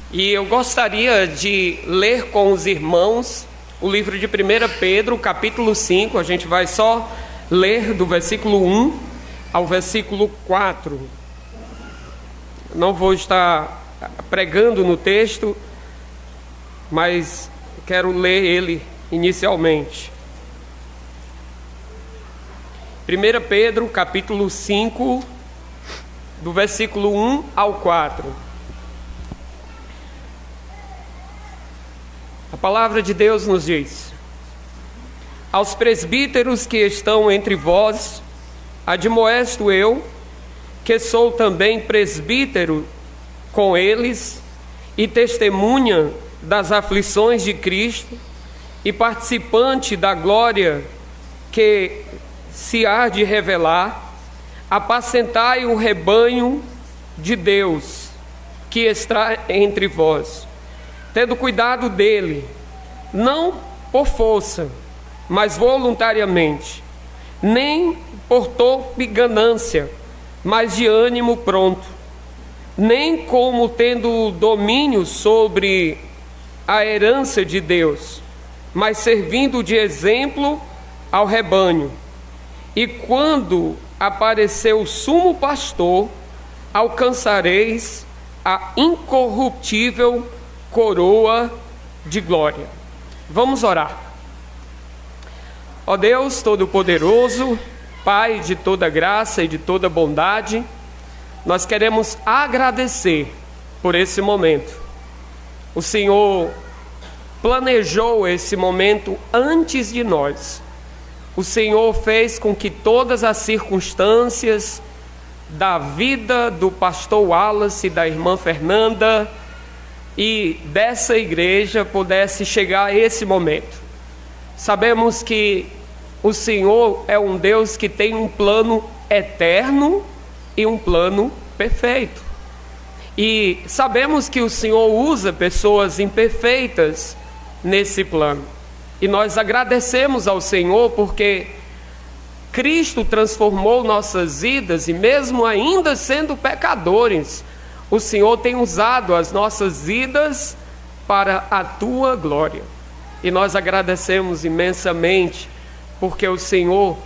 E eu gostaria de ler com os irmãos o livro de 1 Pedro, capítulo 5. A gente vai só ler do versículo 1 ao versículo 4. Não vou estar pregando no texto, mas quero ler ele inicialmente. 1 Pedro, capítulo 5, do versículo 1 ao 4. A palavra de Deus nos diz: aos presbíteros que estão entre vós, admoesto eu, que sou também presbítero com eles, e testemunha das aflições de Cristo, e participante da glória que se há de revelar, apacentai o rebanho de Deus que está entre vós, tendo cuidado dele, não por força, mas voluntariamente, nem por torpe ganância, mas de ânimo pronto, nem como tendo domínio sobre a herança de Deus, mas servindo de exemplo ao rebanho. E quando aparecer o sumo pastor, alcançareis a incorruptível coroa de glória. Vamos orar. Ó Deus Todo-Poderoso, Pai de toda graça e de toda bondade, nós queremos agradecer por esse momento. O Senhor planejou esse momento antes de nós. O Senhor fez com que todas as circunstâncias da vida do pastor Wallace e da irmã Fernanda e dessa igreja pudesse chegar a esse momento. Sabemos que o Senhor é um Deus que tem um plano eterno e um plano perfeito. E sabemos que o Senhor usa pessoas imperfeitas nesse plano. E nós agradecemos ao Senhor porque Cristo transformou nossas vidas, e mesmo ainda sendo pecadores, o Senhor tem usado as nossas vidas para a tua glória. E nós agradecemos imensamente, porque o Senhor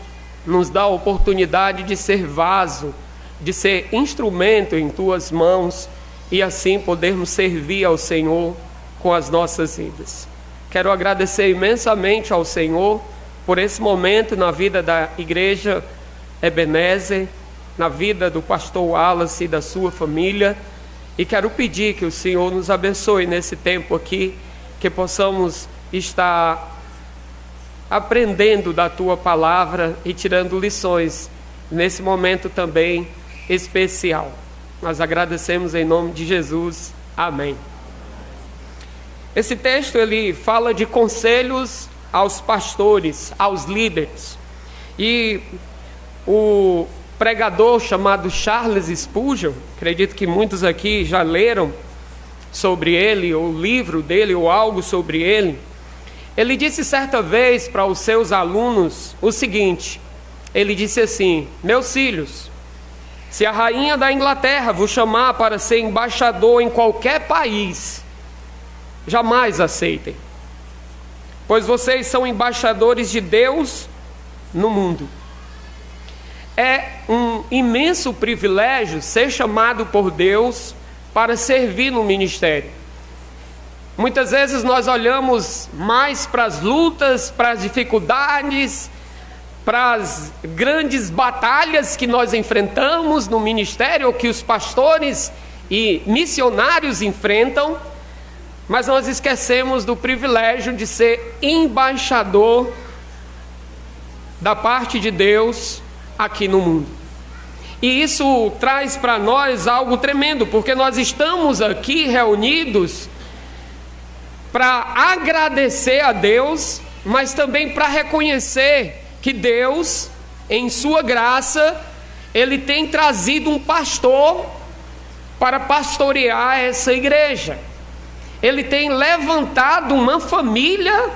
nos dá a oportunidade de ser vaso, de ser instrumento em tuas mãos, e assim podermos servir ao Senhor com as nossas vidas. Quero agradecer imensamente ao Senhor por esse momento na vida da igreja Ebenezer, na vida do pastor Wallace e da sua família, e quero pedir que o Senhor nos abençoe nesse tempo aqui, que possamos estar aprendendo da tua palavra e tirando lições nesse momento também especial. Nós agradecemos em nome de Jesus. Amém. Esse texto ele fala de conselhos aos pastores, aos líderes. E o pregador chamado Charles Spurgeon, acredito que muitos aqui já leram sobre ele, ou o livro dele, ou algo sobre ele. Ele disse certa vez para os seus alunos o seguinte: ele disse assim: meus filhos, se a rainha da Inglaterra vos chamar para ser embaixador em qualquer país, jamais aceitem, pois vocês são embaixadores de Deus no mundo. É um imenso privilégio ser chamado por Deus para servir no ministério. Muitas vezes nós olhamos mais para as lutas, para as dificuldades, para as grandes batalhas que nós enfrentamos no ministério, ou que os pastores e missionários enfrentam, mas nós esquecemos do privilégio de ser embaixador da parte de Deus aqui no mundo. E isso traz para nós algo tremendo, porque nós estamos aqui reunidos para agradecer a Deus, mas também para reconhecer que Deus, em sua graça, Ele tem trazido um pastor para pastorear essa igreja. Ele tem levantado uma família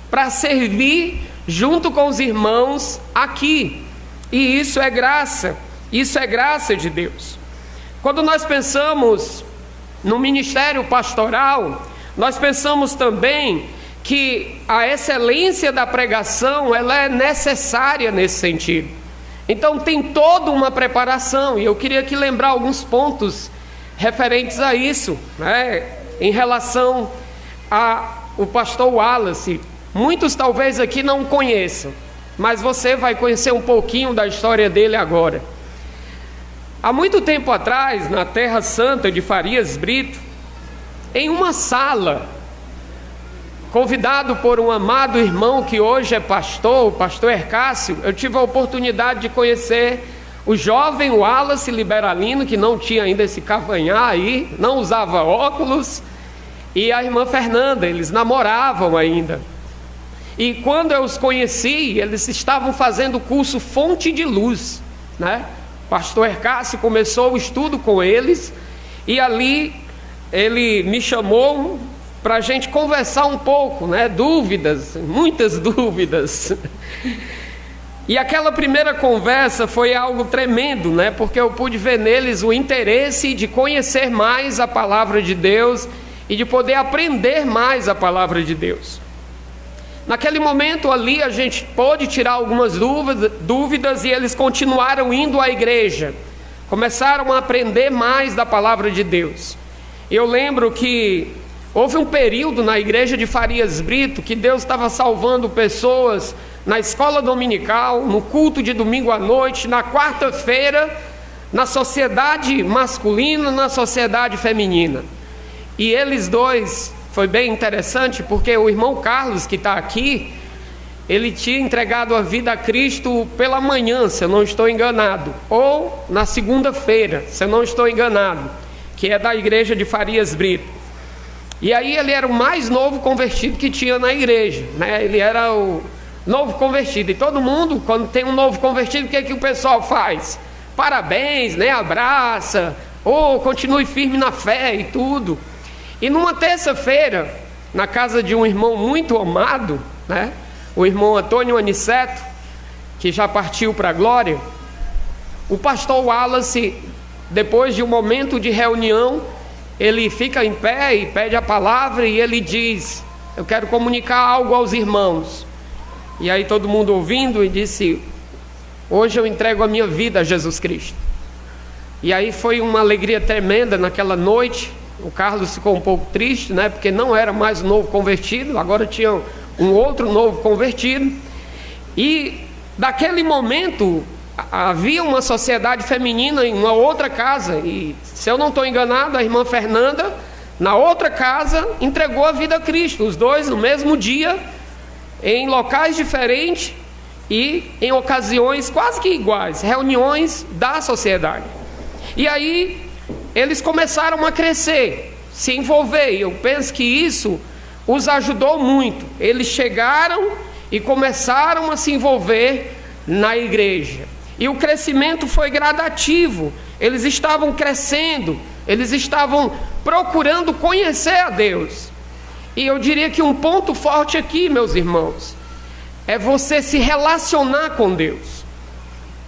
para servir junto com os irmãos aqui. E isso é graça de Deus. Quando nós pensamos no ministério pastoral, nós pensamos também que a excelência da pregação, ela é necessária nesse sentido. Então tem toda uma preparação, e eu queria aqui lembrar alguns pontos referentes a isso, né? Em relação ao pastor Wallace. Muitos talvez aqui não conheçam, mas você vai conhecer um pouquinho da história dele agora. Há muito tempo atrás, na Terra Santa de Farias Brito, em uma sala, convidado por um amado irmão que hoje é pastor, o pastor Hercácio, eu tive a oportunidade de conhecer o jovem Wallace Liberalino, que não tinha ainda esse cavanhar aí, não usava óculos, e a irmã Fernanda. Eles namoravam ainda. E quando eu os conheci, eles estavam fazendo o curso Fonte de Luz, né? Pastor Hercácio começou o estudo com eles, e ali ele me chamou para a gente conversar um pouco, né? Dúvidas, muitas dúvidas. E aquela primeira conversa foi algo tremendo, né? Porque eu pude ver neles o interesse de conhecer mais a palavra de Deus e de poder aprender mais a palavra de Deus. Naquele momento ali a gente pôde tirar algumas dúvidas, e eles continuaram indo à igreja, começaram a aprender mais da palavra de Deus. Eu lembro que houve um período na igreja de Farias Brito que Deus estava salvando pessoas na escola dominical, no culto de domingo à noite, na quarta-feira, na sociedade masculina, na sociedade feminina. E eles dois, foi bem interessante, porque o irmão Carlos, que está aqui, ele tinha entregado a vida a Cristo pela manhã, se eu não estou enganado, ou na segunda-feira, se eu não estou enganado, que é da igreja de Farias Brito. E aí ele era o mais novo convertido que tinha na igreja, né? Ele era o novo convertido, e todo mundo, quando tem um novo convertido, o que é que o pessoal faz? Parabéns, né? Abraça, ou continue firme na fé e tudo. E numa terça-feira, na casa de um irmão muito amado, né? O irmão Antônio Aniceto, que já partiu para a glória, o pastor Wallace, depois de um momento de reunião, ele fica em pé e pede a palavra, e ele diz: eu quero comunicar algo aos irmãos. E aí todo mundo ouvindo, e disse: hoje eu entrego a minha vida a Jesus Cristo. E aí foi uma alegria tremenda naquela noite. O Carlos ficou um pouco triste, né? Porque não era mais um novo convertido, agora tinha um outro novo convertido. E daquele momento havia uma sociedade feminina em uma outra casa, e se eu não estou enganado, a irmã Fernanda, na outra casa, entregou a vida a Cristo. Os dois no mesmo dia, em locais diferentes e em ocasiões quase que iguais, reuniões da sociedade. E aí eles começaram a crescer, se envolver, e eu penso que isso os ajudou muito. Eles chegaram e começaram a se envolver na igreja, e o crescimento foi gradativo. Eles estavam crescendo, eles estavam procurando conhecer a Deus. E eu diria que um ponto forte aqui, meus irmãos, é você se relacionar com Deus.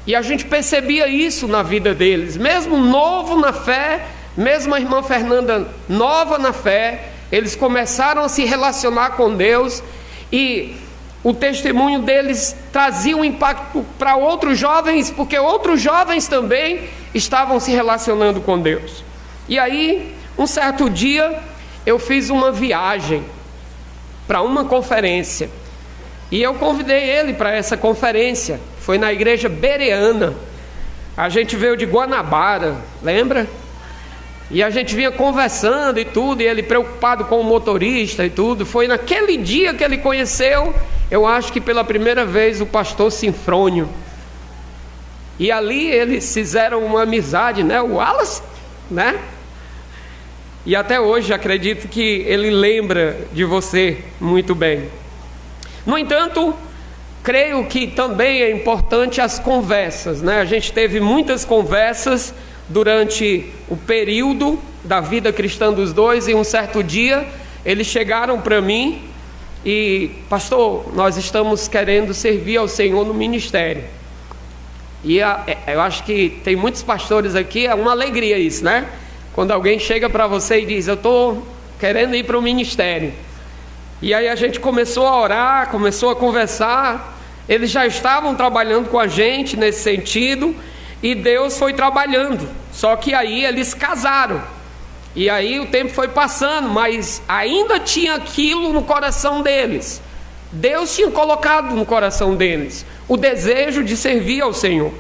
E a gente percebia isso na vida deles, mesmo novo na fé, mesmo a irmã Fernanda nova na fé, eles começaram a se relacionar com Deus, e o testemunho deles trazia um impacto para outros jovens, porque outros jovens também estavam se relacionando com Deus. E aí, um certo dia, eu fiz uma viagem para uma conferência, e eu convidei ele para essa conferência. Foi na igreja Bereana. A gente veio de Guanabara, lembra? E a gente vinha conversando e tudo, e ele preocupado com o motorista e tudo. Foi naquele dia que ele conheceu, eu acho que pela primeira vez, o pastor Sinfrônio. E ali eles fizeram uma amizade, né? O Wallace, né? E até hoje acredito que ele lembra de você muito bem. No entanto, creio que também é importante as conversas, né? A gente teve muitas conversas durante o período da vida cristã dos dois, e um certo dia eles chegaram para mim e: pastor, nós estamos querendo servir ao Senhor no ministério. E eu acho que tem muitos pastores aqui, é uma alegria isso, né? Quando alguém chega para você e diz: eu estou querendo ir para o ministério. E aí a gente começou a orar, começou a conversar. Eles já estavam trabalhando com a gente nesse sentido, e Deus foi trabalhando. Só que aí eles casaram. E aí o tempo foi passando, mas ainda tinha aquilo no coração deles. Deus tinha colocado no coração deles o desejo de servir ao Senhor.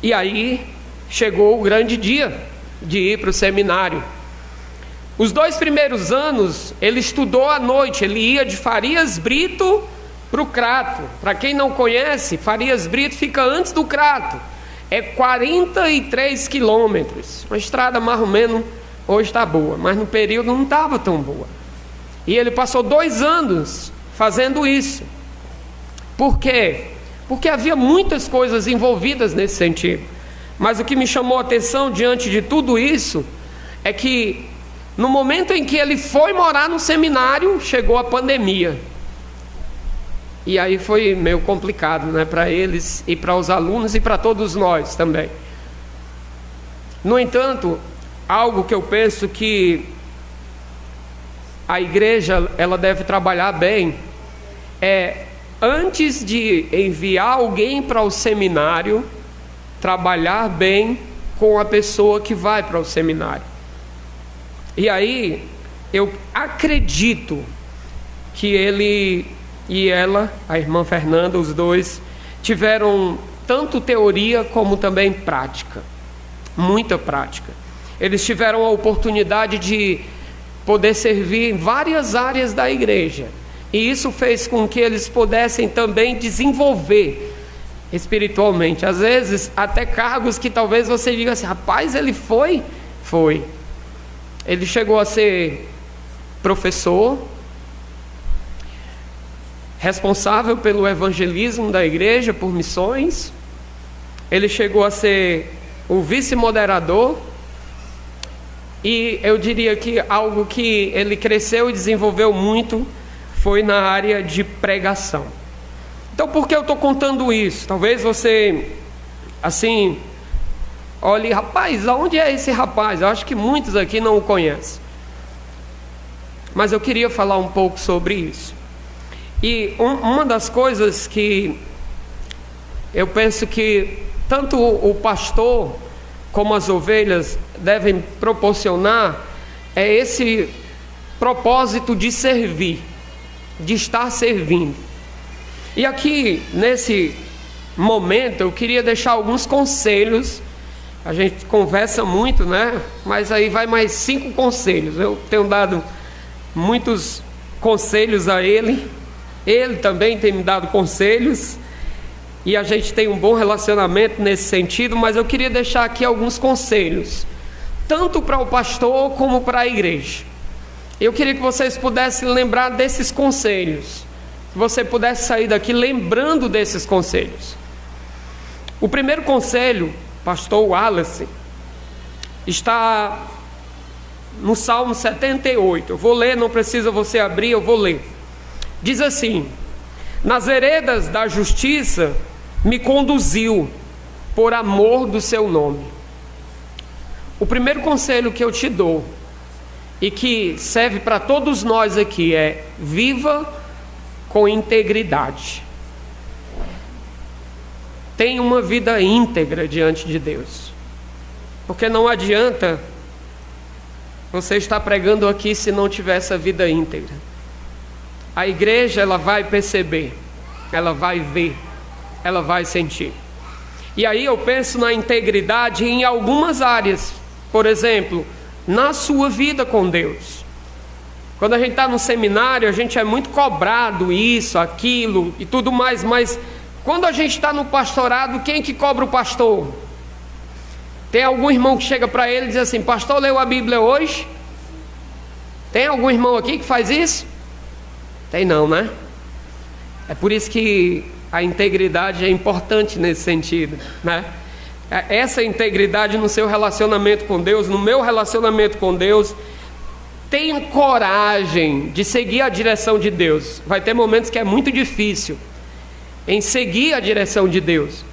E aí chegou o grande dia de ir para o seminário. Os 2 primeiros anos ele estudou à noite. Ele ia de Farias Brito para o Crato. Para quem não conhece, Farias Brito fica antes do Crato. É 43 quilômetros. Uma estrada mais ou menos hoje está boa, mas no período não estava tão boa. E ele passou 2 anos fazendo isso. Por quê? Porque havia muitas coisas envolvidas nesse sentido. Mas o que me chamou a atenção diante de tudo isso é que no momento em que ele foi morar no seminário, chegou a pandemia. E aí foi meio complicado, né, para eles e para os alunos e para todos nós também. No entanto, algo que eu penso que a igreja ela deve trabalhar bem é, antes de enviar alguém para o seminário, trabalhar bem com a pessoa que vai para o seminário. E aí eu acredito que ele e ela, a irmã Fernanda, os dois tiveram tanto teoria como também prática, muita prática. Eles tiveram a oportunidade de poder servir em várias áreas da igreja, e isso fez com que eles pudessem também desenvolver espiritualmente. Às vezes até cargos que talvez você diga assim: rapaz, ele foi. Ele chegou a ser professor, responsável pelo evangelismo da igreja, por missões. Ele chegou a ser o vice-moderador. E eu diria que algo que ele cresceu e desenvolveu muito foi na área de pregação. Então, por que eu estou contando isso? Talvez você, assim, olhe: rapaz, aonde é esse rapaz? Eu acho que muitos aqui não o conhecem. Mas eu queria falar um pouco sobre isso. E uma das coisas que eu penso que tanto o pastor como as ovelhas devem proporcionar é esse propósito de servir, de estar servindo. E aqui, nesse momento, eu queria deixar alguns conselhos. A gente conversa muito, né? Mas aí vai mais 5 conselhos. Eu tenho dado muitos conselhos a ele. Ele também tem me dado conselhos. E a gente tem um bom relacionamento nesse sentido. Mas eu queria deixar aqui alguns conselhos, tanto para o pastor como para a igreja. Eu queria que vocês pudessem lembrar desses conselhos, que você pudesse sair daqui lembrando desses conselhos. O primeiro conselho, pastor Wallace, está no Salmo 78. Eu vou ler, não precisa você abrir, eu vou ler. Diz assim: nas veredas da justiça me conduziu, por amor do seu nome. O primeiro conselho que eu te dou, e que serve para todos nós aqui, é: viva com integridade. Tenha uma vida íntegra diante de Deus, porque não adianta você estar pregando aqui se não tiver essa vida íntegra. A igreja, ela vai perceber, ela vai ver, ela vai sentir. E aí eu penso na integridade em algumas áreas. Por exemplo, na sua vida com Deus. Quando a gente está no seminário, a gente é muito cobrado isso, aquilo e tudo mais. Mas quando a gente está no pastorado, quem que cobra o pastor? Tem algum irmão que chega para ele e diz assim: pastor, leu a Bíblia hoje? Tem algum irmão aqui que faz isso? Tem não, né? É por isso que a integridade é importante nesse sentido, né? Essa integridade no seu relacionamento com Deus, no meu relacionamento com Deus. Tenha coragem de seguir a direção de Deus. Vai ter momentos que é muito difícil em seguir a direção de Deus,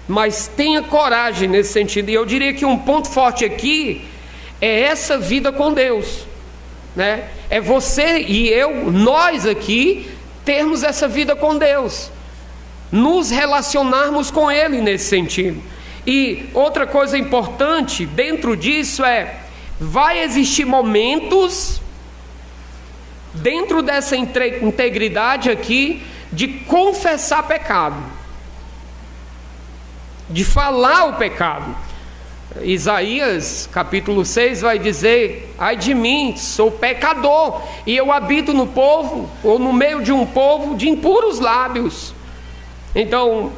mas tenha coragem nesse sentido. E eu diria que um ponto forte aqui é essa vida com Deus, né? É você e eu, nós aqui, termos essa vida com Deus, nos relacionarmos com Ele nesse sentido. E outra coisa importante dentro disso vai existir momentos dentro dessa integridade aqui de confessar pecado, de falar o pecado. Isaías capítulo 6 vai dizer: ai de mim, sou pecador, e eu habito no povo, ou no meio de um povo de impuros lábios. Então,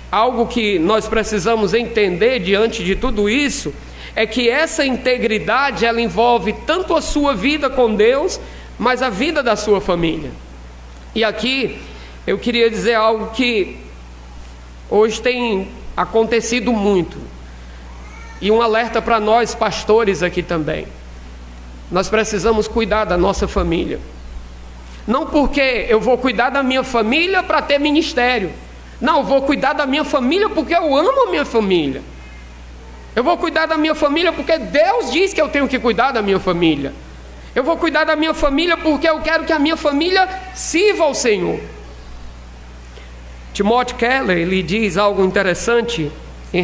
algo que nós precisamos entender diante de tudo isso é que essa integridade, ela envolve tanto a sua vida com Deus, mas a vida da sua família. E aqui eu queria dizer algo que hoje tem acontecido muito, e um alerta para nós pastores aqui também. Nós precisamos cuidar da nossa família. Não porque eu vou cuidar da minha família para ter ministério. Não, eu vou cuidar da minha família porque eu amo a minha família. Eu vou cuidar da minha família porque Deus diz que eu tenho que cuidar da minha família. Eu vou cuidar da minha família porque eu quero que a minha família sirva ao Senhor. Timothy Keller, ele diz algo interessante em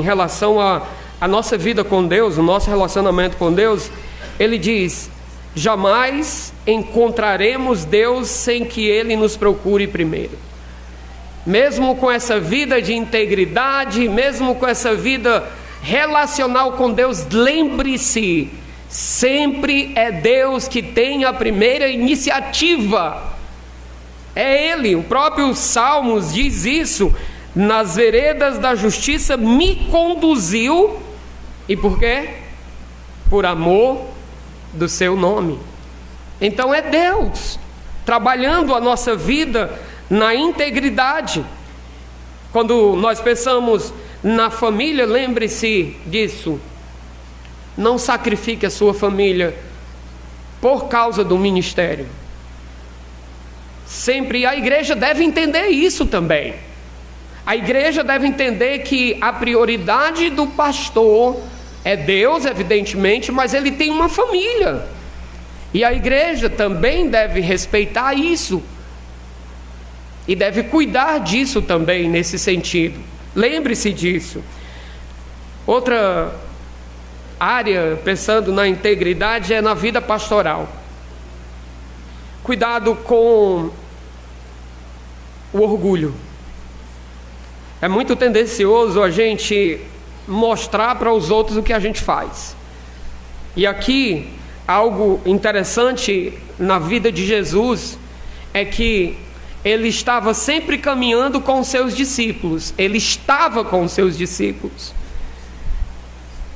relação à nossa vida com Deus, o nosso relacionamento com Deus. Ele diz: jamais encontraremos Deus sem que Ele nos procure primeiro. Mesmo com essa vida de integridade, mesmo com essa vida relacional com Deus, lembre-se, sempre é Deus que tem a primeira iniciativa. É Ele, o próprio Salmos diz isso: nas veredas da justiça me conduziu. E por quê? Por amor do seu nome. Então é Deus trabalhando a nossa vida na integridade. Quando nós pensamos na família, lembre-se disso. Não sacrifique a sua família por causa do ministério. Sempre a igreja deve entender isso também. A igreja deve entender que a prioridade do pastor é Deus, evidentemente, mas ele tem uma família. E a igreja também deve respeitar isso. E deve cuidar disso também, nesse sentido. Lembre-se disso. Outra área, pensando na integridade, é na vida pastoral. Cuidado com o orgulho. É muito tendencioso a gente mostrar para os outros o que a gente faz. E aqui, algo interessante na vida de Jesus é que Ele estava sempre caminhando com os seus discípulos. Ele estava com os seus discípulos.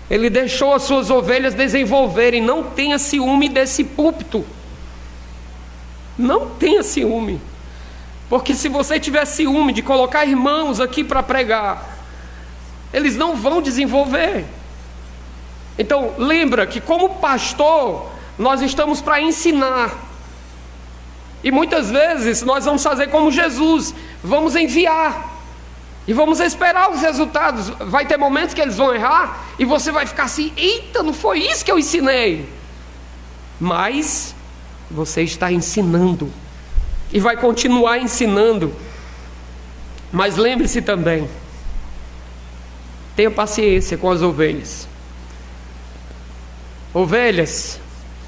Ele deixou as suas ovelhas desenvolverem. Não tenha ciúme desse púlpito. Não tenha ciúme. Porque se você tiver ciúme de colocar irmãos aqui para pregar, eles não vão desenvolver. Então lembra que como pastor nós estamos para ensinar. E muitas vezes nós vamos fazer como Jesus, vamos enviar e vamos esperar os resultados. Vai ter momentos que eles vão errar e você vai ficar assim: eita, não foi isso que eu ensinei. Mas você está ensinando e vai continuar ensinando. Mas lembre-se também, tenha paciência com as ovelhas. Ovelhas,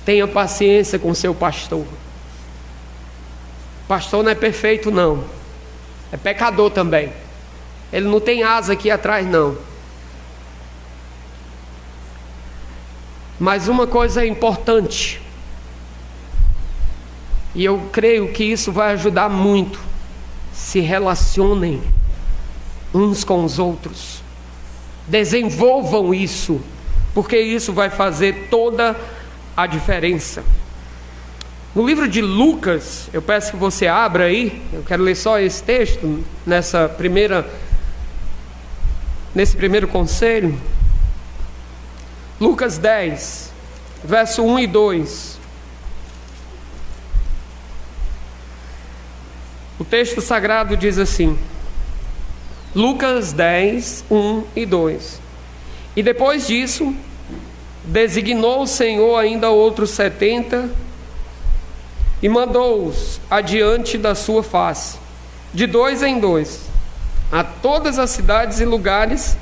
tenha paciência com o seu pastor. Pastor não é perfeito não, é pecador também. Ele não tem asa aqui atrás não. Mas uma coisa é importante, e eu creio que isso vai ajudar muito: se relacionem uns com os outros, desenvolvam isso, porque isso vai fazer toda a diferença. No livro de Lucas, eu peço que você abra aí, eu quero ler só esse texto, nesse primeiro conselho. Lucas 10, verso 1 e 2. O texto sagrado diz assim, Lucas 10, 1 e 2. E depois disso, designou o Senhor ainda outros 70 e mandou-os adiante da sua face, de 2 em 2, a todas as cidades e lugares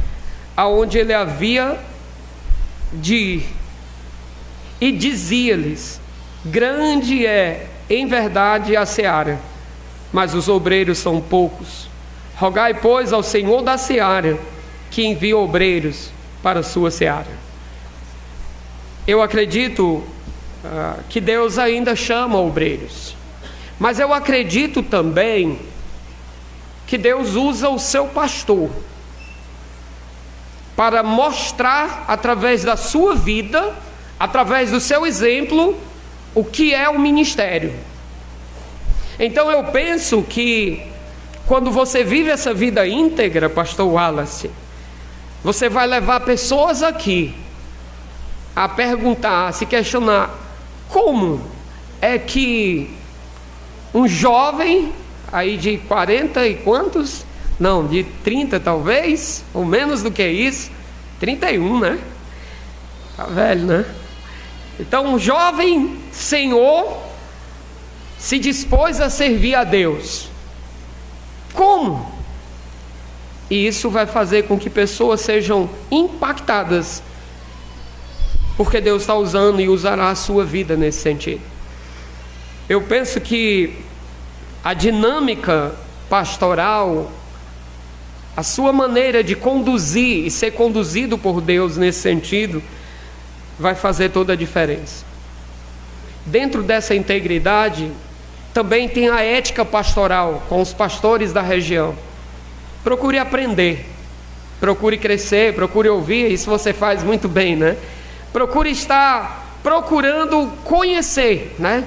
aonde ele havia de ir. E dizia-lhes: grande é, em verdade, a seara, mas os obreiros são poucos. Rogai, pois, ao Senhor da seara que envie obreiros para a sua seara. Eu acredito que Deus ainda chama obreiros, mas eu acredito também que Deus usa o seu pastor para mostrar através da sua vida, através do seu exemplo, o que é o ministério. Então eu penso que quando você vive essa vida íntegra, pastor Wallace, você vai levar pessoas aqui a perguntar, a se questionar: como é que um jovem aí de 40 e quantos? Não, de 30 talvez, ou menos do que isso, 31, né? Tá velho, né? Então um jovem senhor se dispôs a servir a Deus. Como? E isso vai fazer com que pessoas sejam impactadas, porque Deus está usando e usará a sua vida nesse sentido. Eu penso que a dinâmica pastoral, a sua maneira de conduzir e ser conduzido por Deus nesse sentido, vai fazer toda a diferença. Dentro dessa integridade, também tem a ética pastoral com os pastores da região. Procure aprender, procure crescer, procure ouvir, isso você faz muito bem, né? Procure estar procurando conhecer, né?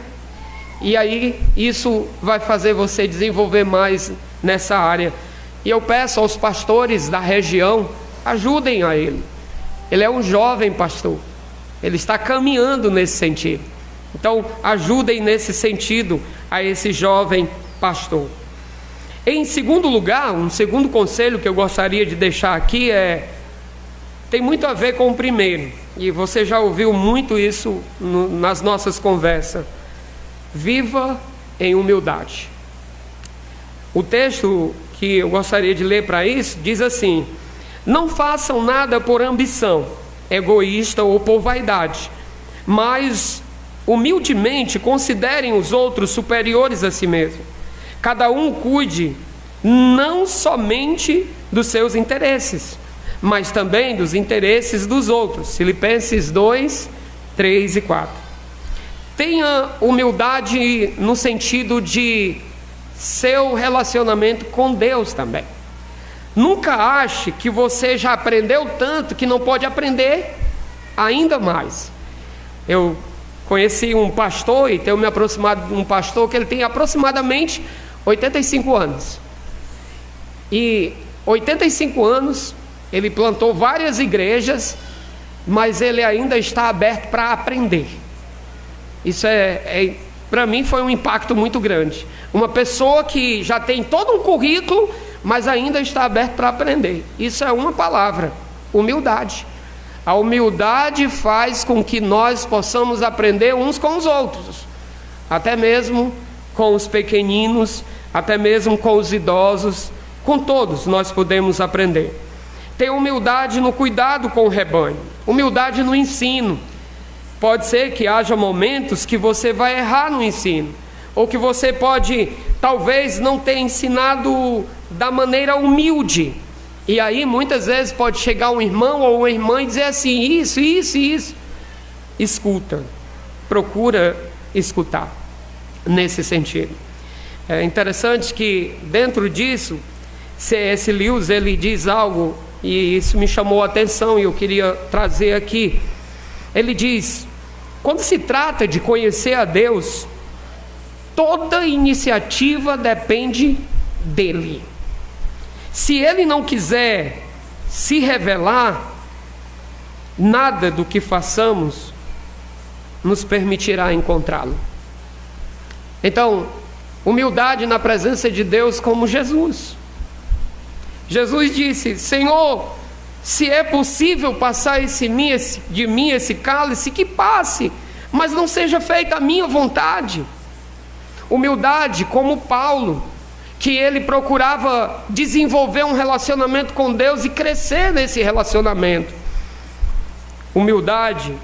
E aí isso vai fazer você desenvolver mais nessa área. E eu peço aos pastores da região, ajudem a ele. Ele é um jovem pastor, ele está caminhando nesse sentido. Então ajudem nesse sentido a esse jovem pastor. Em segundo lugar, um segundo conselho que eu gostaria de deixar aqui tem muito a ver com o primeiro, e você já ouviu muito isso nas nossas conversas. Viva em humildade. O texto que eu gostaria de ler para isso diz assim: não façam nada por ambição egoísta ou por vaidade, mas humildemente considerem os outros superiores a si mesmo. Cada um cuide não somente dos seus interesses, mas também dos interesses dos outros. Filipenses 2, 3 e 4. Tenha humildade no sentido de seu relacionamento com Deus também. Nunca ache que você já aprendeu tanto que não pode aprender ainda mais. Eu conheci um pastor e tenho me aproximado de um pastor que ele tem aproximadamente 85 anos. E 85 anos, ele plantou várias igrejas, mas ele ainda está aberto para aprender. Isso para mim foi um impacto muito grande. Uma pessoa que já tem todo um currículo, mas ainda está aberto para aprender. Isso é uma palavra: humildade. A humildade faz com que nós possamos aprender uns com os outros, até mesmo com os pequeninos, até mesmo com os idosos, com todos nós podemos aprender. Tem humildade no cuidado com o rebanho, humildade no ensino. Pode ser que haja momentos que você vai errar no ensino, ou que você pode, talvez, não ter ensinado da maneira humilde. E aí muitas vezes pode chegar um irmão ou uma irmã e dizer assim: isso. Escuta, procura escutar nesse sentido. É interessante que dentro disso, C.S. Lewis, ele diz algo, e isso me chamou a atenção e eu queria trazer aqui. Ele diz: quando se trata de conhecer a Deus, toda iniciativa depende dele. Se ele não quiser se revelar, nada do que façamos nos permitirá encontrá-lo. Então, humildade na presença de Deus, como Jesus. Jesus disse: Senhor, Se é possível passar de mim esse cálice, que passe, mas não seja feita a minha vontade. Humildade, como Paulo, que ele procurava desenvolver um relacionamento com Deus e crescer nesse relacionamento. Humildade,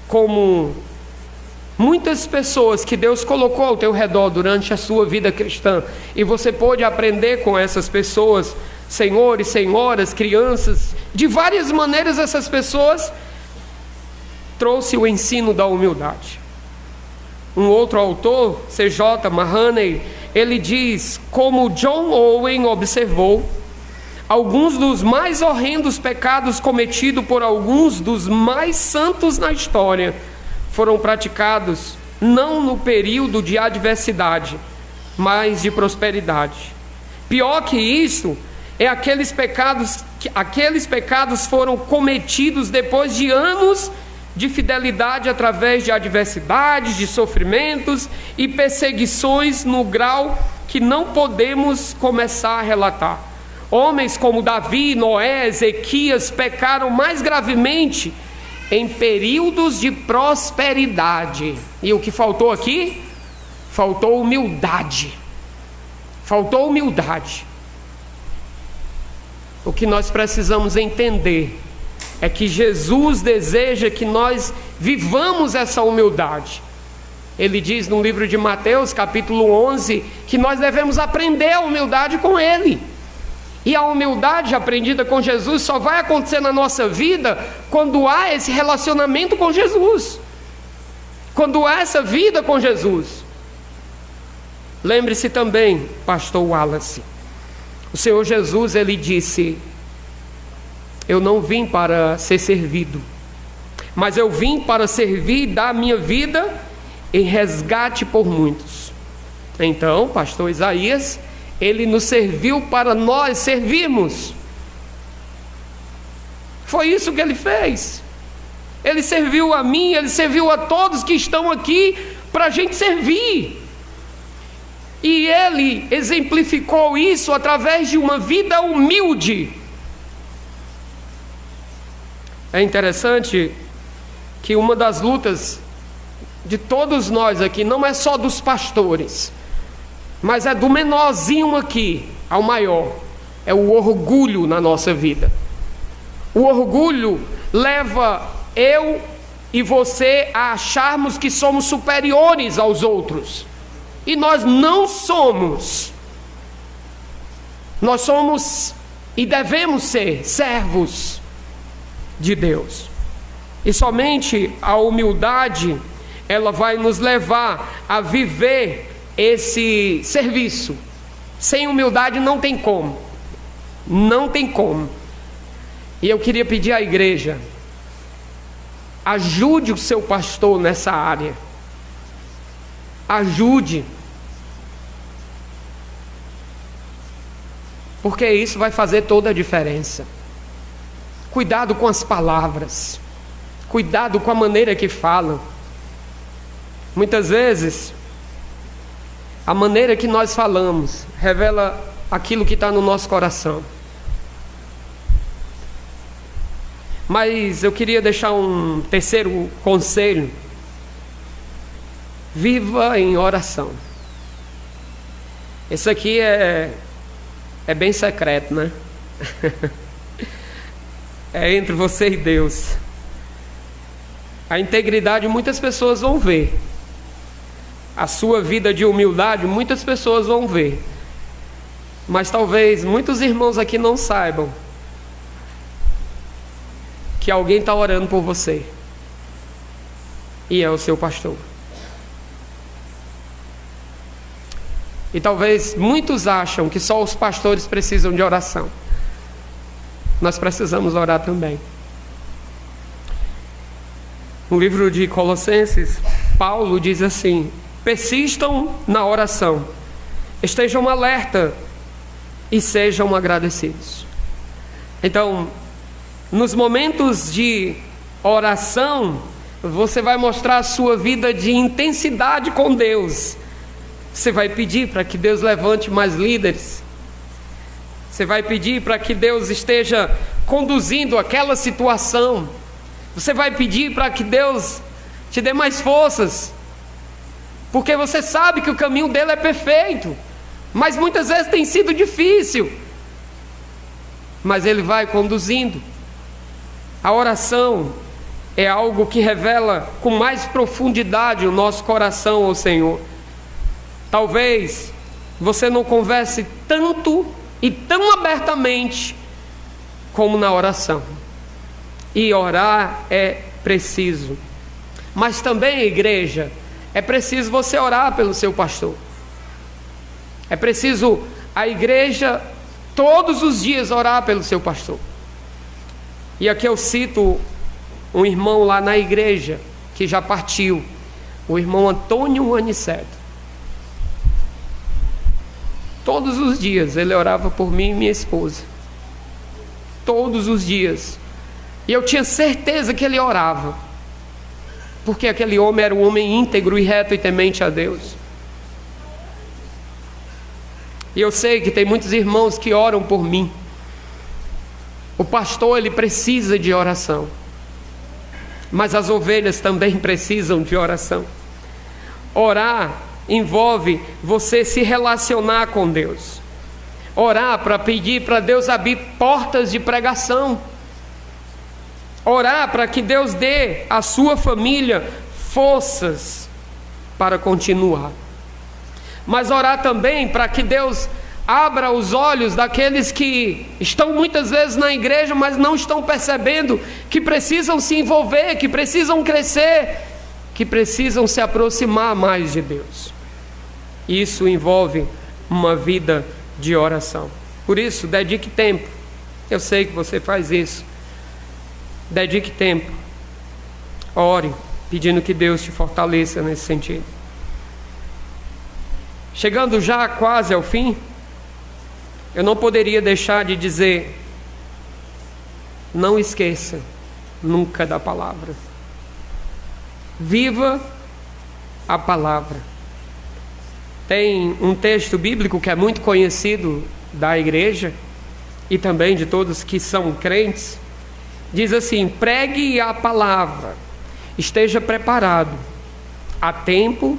como muitas pessoas que Deus colocou ao teu redor durante a sua vida cristã, e você pôde aprender com essas pessoas, senhores, senhoras, crianças, de várias maneiras essas pessoas trouxe o ensino da humildade. Um outro autor, C.J. Mahaney, ele diz: como John Owen observou, alguns dos mais horrendos pecados cometidos por alguns dos mais santos na história foram praticados não no período de adversidade, mas de prosperidade. Pior que isso, aqueles pecados foram cometidos depois de anos de fidelidade através de adversidades, de sofrimentos e perseguições no grau que não podemos começar a relatar. Homens como Davi, Noé, Ezequias pecaram mais gravemente em períodos de prosperidade. E o que faltou aqui? Faltou humildade. Faltou humildade. O que nós precisamos entender é que Jesus deseja que nós vivamos essa humildade. Ele diz no livro de Mateus, capítulo 11, que nós devemos aprender a humildade com Ele. E a humildade aprendida com Jesus só vai acontecer na nossa vida quando há esse relacionamento com Jesus, quando há essa vida com Jesus. Lembre-se também, pastor Wallace, o Senhor Jesus, Ele disse: eu não vim para ser servido, mas eu vim para servir e dar a minha vida em resgate por muitos. Então, pastor Isaías, ele nos serviu para nós servirmos. Foi isso que ele fez. Ele serviu a mim, ele serviu a todos que estão aqui para a gente servir. E ele exemplificou isso através de uma vida humilde. É interessante que uma das lutas de todos nós aqui não é só dos pastores, mas é do menorzinho aqui ao maior. É o orgulho na nossa vida. O orgulho leva eu e você a acharmos que somos superiores aos outros. E nós não somos. Nós somos e devemos ser servos de Deus. E somente a humildade, ela vai nos levar a viver esse serviço. Sem humildade não tem como. Não tem como. E eu queria pedir à igreja: ajude o seu pastor nessa área. Ajude. Porque isso vai fazer toda a diferença. Cuidado com as palavras. Cuidado com a maneira que falam. Muitas vezes, a maneira que nós falamos revela aquilo que está no nosso coração. Mas eu queria deixar um terceiro conselho. Viva em oração. Esse aqui é bem secreto, né? É entre você e Deus. A integridade muitas pessoas vão ver. A sua vida de humildade muitas pessoas vão ver. Mas talvez muitos irmãos aqui não saibam que alguém está orando por você. E é o seu pastor. E talvez muitos acham que só os pastores precisam de oração. Nós precisamos orar também. No livro de Colossenses, Paulo diz assim: persistam na oração, estejam alerta e sejam agradecidos. Então, nos momentos de oração, você vai mostrar a sua vida de intensidade com Deus. Você vai pedir para que Deus levante mais líderes. Você vai pedir para que Deus esteja conduzindo aquela situação. Você vai pedir para que Deus te dê mais forças, porque você sabe que o caminho dele é perfeito, mas muitas vezes tem sido difícil. Mas ele vai conduzindo. A oração é algo que revela com mais profundidade o nosso coração ao Senhor. Talvez você não converse tanto e tão abertamente como na oração. E orar é preciso. Mas também, igreja, é preciso você orar pelo seu pastor. É preciso a igreja todos os dias orar pelo seu pastor. E aqui eu cito um irmão lá na igreja que já partiu, o irmão Antônio Aniceto. Todos os dias ele orava por mim e minha esposa. Todos os dias. E eu tinha certeza que ele orava, porque aquele homem era um homem íntegro e reto e temente a Deus. E eu sei que tem muitos irmãos que oram por mim. O pastor, ele precisa de oração, mas as ovelhas também precisam de oração. Orar envolve você se relacionar com Deus. Orar para pedir para Deus abrir portas de pregação. Orar para que Deus dê à sua família forças para continuar. Mas orar também para que Deus abra os olhos daqueles que estão muitas vezes na igreja, mas não estão percebendo que precisam se envolver, que precisam crescer, que precisam se aproximar mais de Deus. Isso envolve uma vida de oração. Por isso, dedique tempo. Eu sei que você faz isso. Dedique tempo. Ore, pedindo que Deus te fortaleça nesse sentido. Chegando já quase ao fim, eu não poderia deixar de dizer: não esqueça nunca da palavra. Viva a palavra. Tem um texto bíblico que é muito conhecido da igreja e também de todos que são crentes. Diz assim: pregue a palavra, esteja preparado a tempo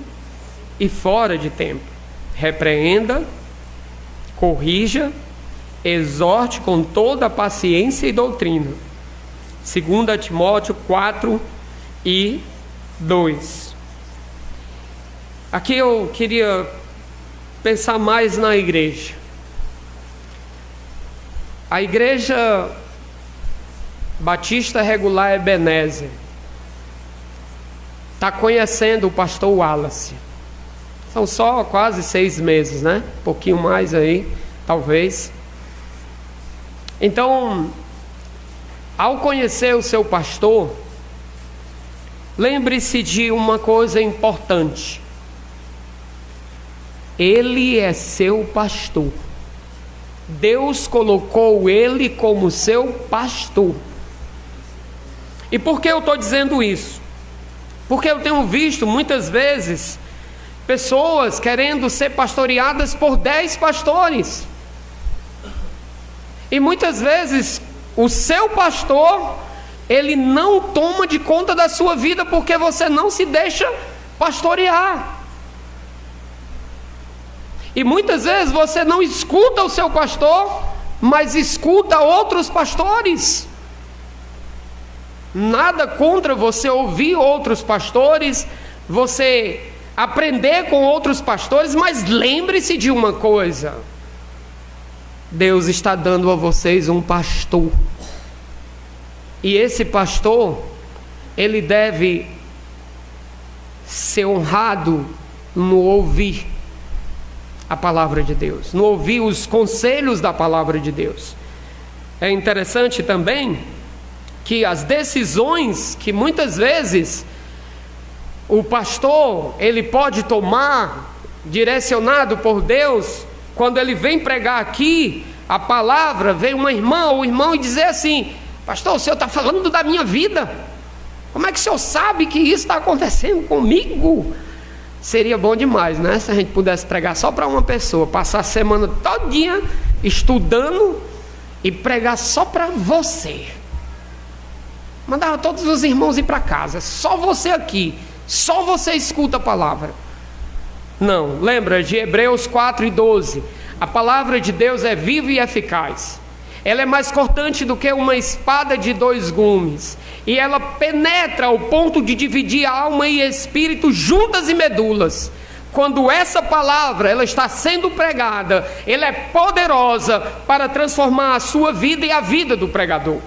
e fora de tempo. Repreenda, corrija, exorte com toda a paciência e doutrina. 2 Timóteo 4:2. Aqui eu queria pensar mais na igreja. A igreja Batista Regular Ebenezer está conhecendo o pastor Wallace. São só quase 6 meses, né? Um pouquinho mais aí, talvez. Então, ao conhecer o seu pastor, lembre-se de uma coisa importante. Ele é seu pastor. Deus colocou ele como seu pastor. E por que eu estou dizendo isso? Porque eu tenho visto muitas vezes pessoas querendo ser pastoreadas por 10 pastores. E muitas vezes o seu pastor, ele não toma de conta da sua vida, porque você não se deixa pastorear. E muitas vezes você não escuta o seu pastor, mas escuta outros pastores. Nada contra você ouvir outros pastores, você aprender com outros pastores, mas lembre-se de uma coisa: Deus está dando a vocês um pastor. E esse pastor, ele deve ser honrado no ouvir a palavra de Deus, no ouvir os conselhos da palavra de Deus. É interessante também que as decisões que muitas vezes o pastor ele pode tomar, direcionado por Deus, quando ele vem pregar aqui a palavra, vem uma irmã ou irmão e dizer assim: pastor, o senhor está falando da minha vida, como é que o senhor sabe que isso está acontecendo comigo? Seria bom demais, né? Se a gente pudesse pregar só para uma pessoa, passar a semana todinha estudando e pregar só para você. Mandava todos os irmãos ir para casa, só você aqui, só você escuta a palavra. Não, lembra de Hebreus 4:12, a palavra de Deus é viva e eficaz. Ela é mais cortante do que uma espada de 2 gumes, e ela penetra ao ponto de dividir alma e espírito, juntas e medulas. Quando essa palavra ela está sendo pregada, ela é poderosa para transformar a sua vida e a vida do pregador.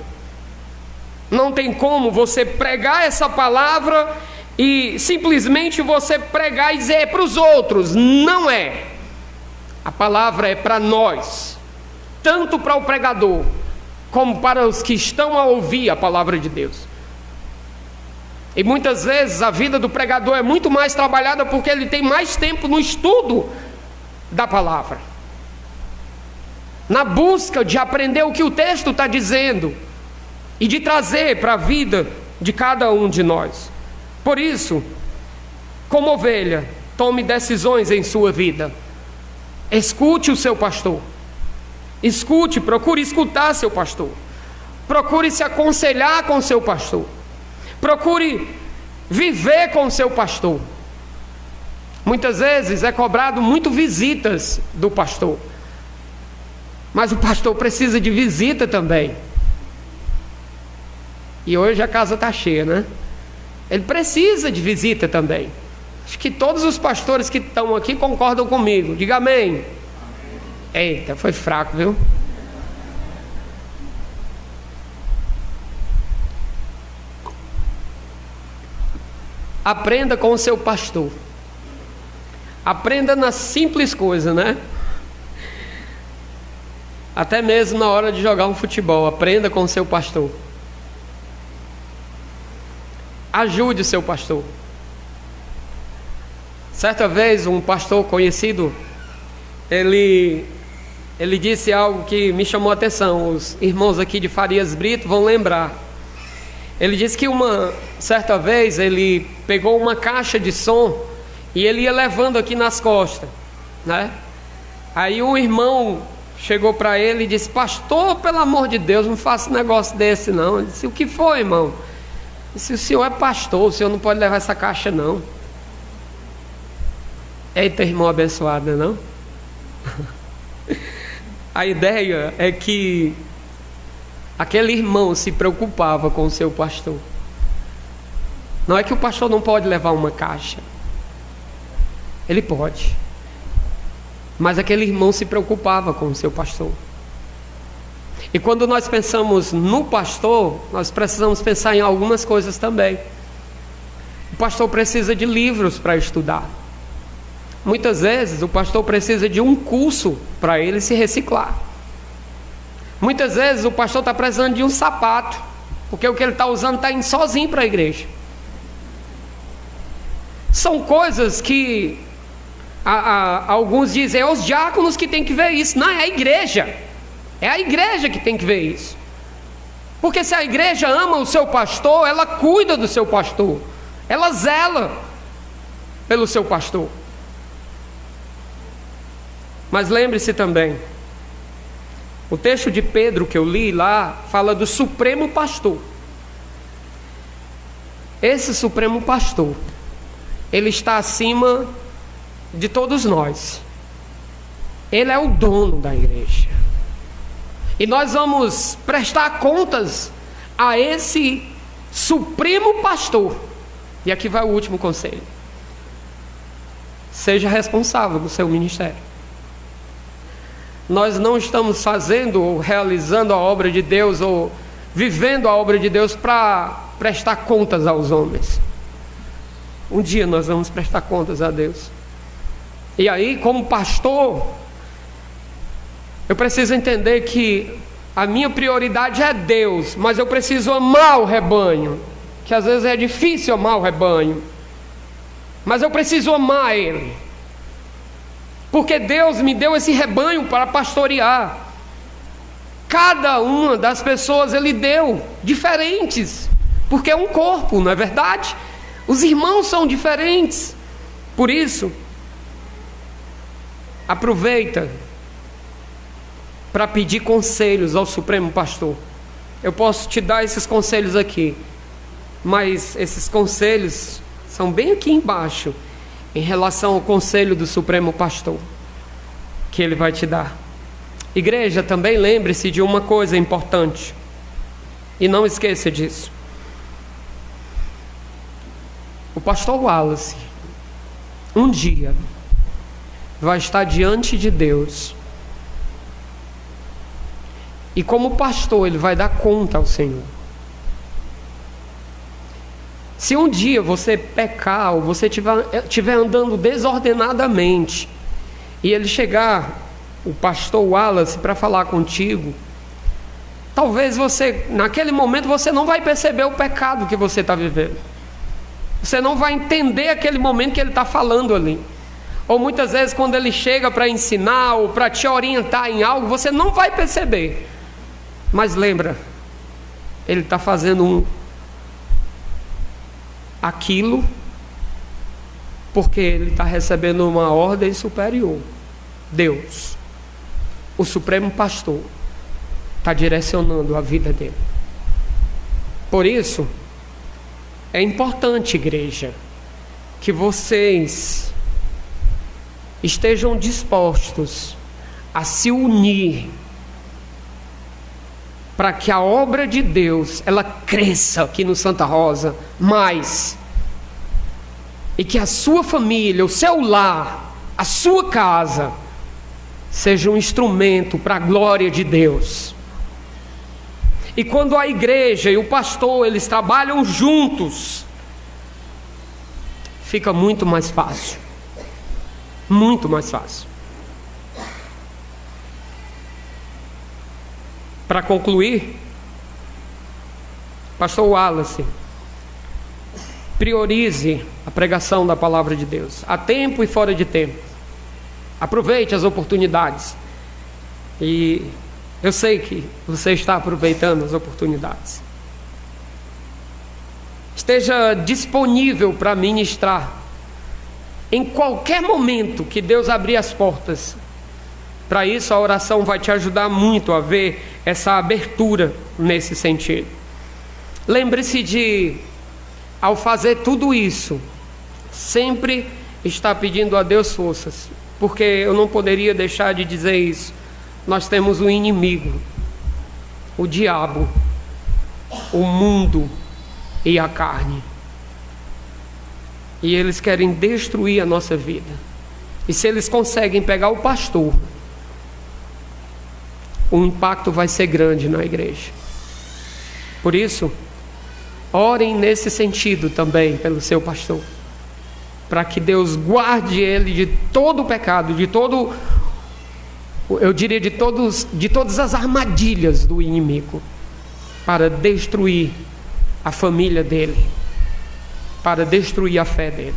Não tem como você pregar essa palavra e simplesmente você pregar e dizer para os outros. Não é. A palavra é para nós, tanto para o pregador como para os que estão a ouvir a palavra de Deus. E muitas vezes a vida do pregador é muito mais trabalhada porque ele tem mais tempo no estudo da palavra, na busca de aprender o que o texto está dizendo e de trazer para a vida de cada um de nós. Por isso, como ovelha, tome decisões em sua vida. Escute o seu pastor. Escute, procure escutar seu pastor. Procure se aconselhar com seu pastor. Procure viver com seu pastor. Muitas vezes é cobrado muito visitas do pastor, mas o pastor precisa de visita também. E hoje a casa está cheia, né? Ele precisa de visita também. Acho que todos os pastores que estão aqui concordam comigo. Diga amém. Eita, foi fraco, viu? Aprenda com o seu pastor. Aprenda na simples coisa, né? Até mesmo na hora de jogar um futebol, aprenda com o seu pastor. Ajude o seu pastor. Certa vez um pastor conhecido, ele disse algo que me chamou a atenção. Os irmãos aqui de Farias Brito vão lembrar. Ele disse que certa vez ele pegou uma caixa de som e ele ia levando aqui nas costas, né? Aí um irmão chegou para ele e disse: pastor, pelo amor de Deus, não faça um negócio desse não. Ele disse: o que foi, irmão? Se o senhor é pastor, o senhor não pode levar essa caixa não. Eita, irmão abençoado, não? A ideia é que aquele irmão se preocupava com o seu pastor. Não é que o pastor não pode levar uma caixa. Ele pode. Mas aquele irmão se preocupava com o seu pastor. E quando nós pensamos no pastor, nós precisamos pensar em algumas coisas também. O pastor precisa de livros para estudar. Muitas vezes o pastor precisa de um curso para ele se reciclar. Muitas vezes o pastor está precisando de um sapato, porque o que ele está usando está indo sozinho para a igreja. São coisas que alguns dizem, é os diáconos que tem que ver isso. Não, é a igreja. É a igreja que tem que ver isso. Porque se a igreja ama o seu pastor, ela cuida do seu pastor, ela zela pelo seu pastor. Mas lembre-se também, o texto de Pedro que eu li lá fala do supremo pastor. Esse supremo pastor, ele está acima de todos nós. Ele é o dono da igreja. E nós vamos prestar contas a esse supremo pastor. E aqui vai o último conselho: seja responsável do seu ministério. Nós não estamos fazendo ou realizando a obra de Deus ou vivendo a obra de Deus para prestar contas aos homens. Um dia nós vamos prestar contas a Deus. E aí, como pastor, eu preciso entender que a minha prioridade é Deus, mas eu preciso amar o rebanho, que às vezes é difícil amar o rebanho, mas eu preciso amar ele, porque Deus me deu esse rebanho para pastorear. Cada uma das pessoas Ele deu diferentes, porque é um corpo, não é verdade? Os irmãos são diferentes. Por isso, aproveita para pedir conselhos ao Supremo Pastor. Eu posso te dar esses conselhos aqui, mas esses conselhos são bem aqui embaixo, em relação ao conselho do Supremo Pastor, que ele vai te dar. Igreja, também lembre-se de uma coisa importante, e não esqueça disso. O pastor Wallace, um dia, vai estar diante de Deus, e como pastor ele vai dar conta ao Senhor. Se um dia você pecar, ou você estiver andando desordenadamente, e ele chegar, o pastor Wallace, para falar contigo, talvez você, naquele momento, você não vai perceber o pecado que você está vivendo. Você não vai entender aquele momento que ele está falando ali. Ou muitas vezes quando ele chega para ensinar, ou para te orientar em algo, você não vai perceber. Mas lembra, ele está fazendo aquilo porque ele está recebendo uma ordem superior. Deus, o Supremo Pastor, está direcionando a vida dele. Por isso, é importante, igreja, que vocês estejam dispostos a se unir para que a obra de Deus ela cresça aqui no Santa Rosa mais, e que a sua família, o seu lar, a sua casa seja um instrumento para a glória de Deus. E quando a igreja e o pastor eles trabalham juntos, fica muito mais fácil, muito mais fácil. Para concluir, pastor Wallace, priorize a pregação da palavra de Deus, a tempo e fora de tempo. Aproveite as oportunidades. E eu sei que você está aproveitando as oportunidades. Esteja disponível para ministrar em qualquer momento que Deus abrir as portas. Para isso a oração vai te ajudar muito a ver essa abertura nesse sentido. Lembre-se de, ao fazer tudo isso, sempre estar pedindo a Deus forças, porque eu não poderia deixar de dizer isso. Nós temos o inimigo, o diabo, o mundo e a carne, e eles querem destruir a nossa vida. E se eles conseguem pegar o pastor, o impacto vai ser grande na igreja. Por isso, orem nesse sentido também pelo seu pastor, para que Deus guarde ele de todo o pecado, de todo, eu diria, de todas as armadilhas do inimigo, para destruir a família dele, para destruir a fé dele.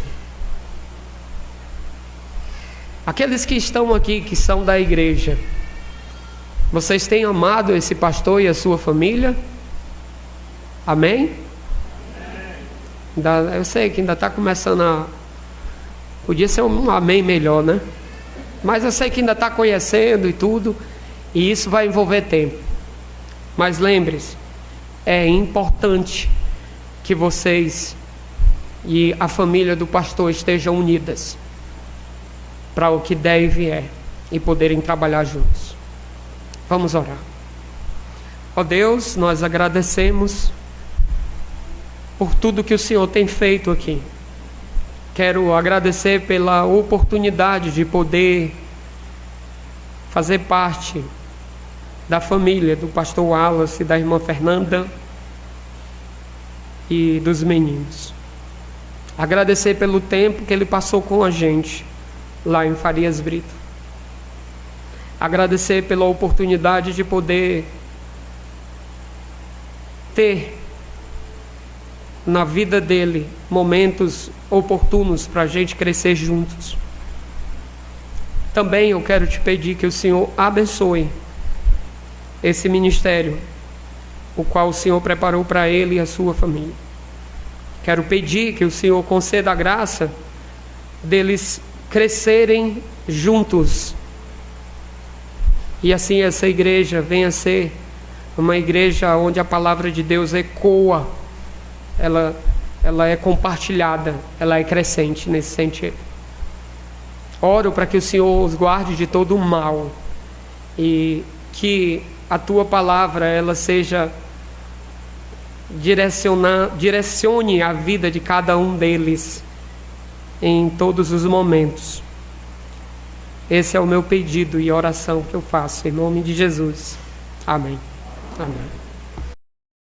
Aqueles que estão aqui, que são da igreja, vocês têm amado esse pastor e a sua família? Amém? Eu sei que ainda está começando a... Podia ser um amém melhor, né? Mas eu sei que ainda está conhecendo e tudo, e isso vai envolver tempo. Mas lembre-se, é importante que vocês e a família do pastor estejam unidas para o que der e vier, e poderem trabalhar juntos. Vamos orar. Ó Deus, nós agradecemos por tudo que o Senhor tem feito aqui. Quero agradecer pela oportunidade de poder fazer parte da família do pastor Wallace, da irmã Fernanda e dos meninos. Agradecer pelo tempo que ele passou com a gente lá em Farias Brito. Agradecer pela oportunidade de poder ter na vida dele momentos oportunos para a gente crescer juntos. Também eu quero te pedir que o Senhor abençoe esse ministério, o qual o Senhor preparou para ele e a sua família. Quero pedir que o Senhor conceda a graça deles crescerem juntos E assim essa igreja venha ser uma igreja onde a palavra de Deus ecoa, ela é compartilhada, ela é crescente nesse sentido. Oro para que o Senhor os guarde de todo o mal e que a tua palavra ela seja direcione a vida de cada um deles em todos os momentos. Esse é o meu pedido e oração que eu faço em nome de Jesus. Amém. Amém.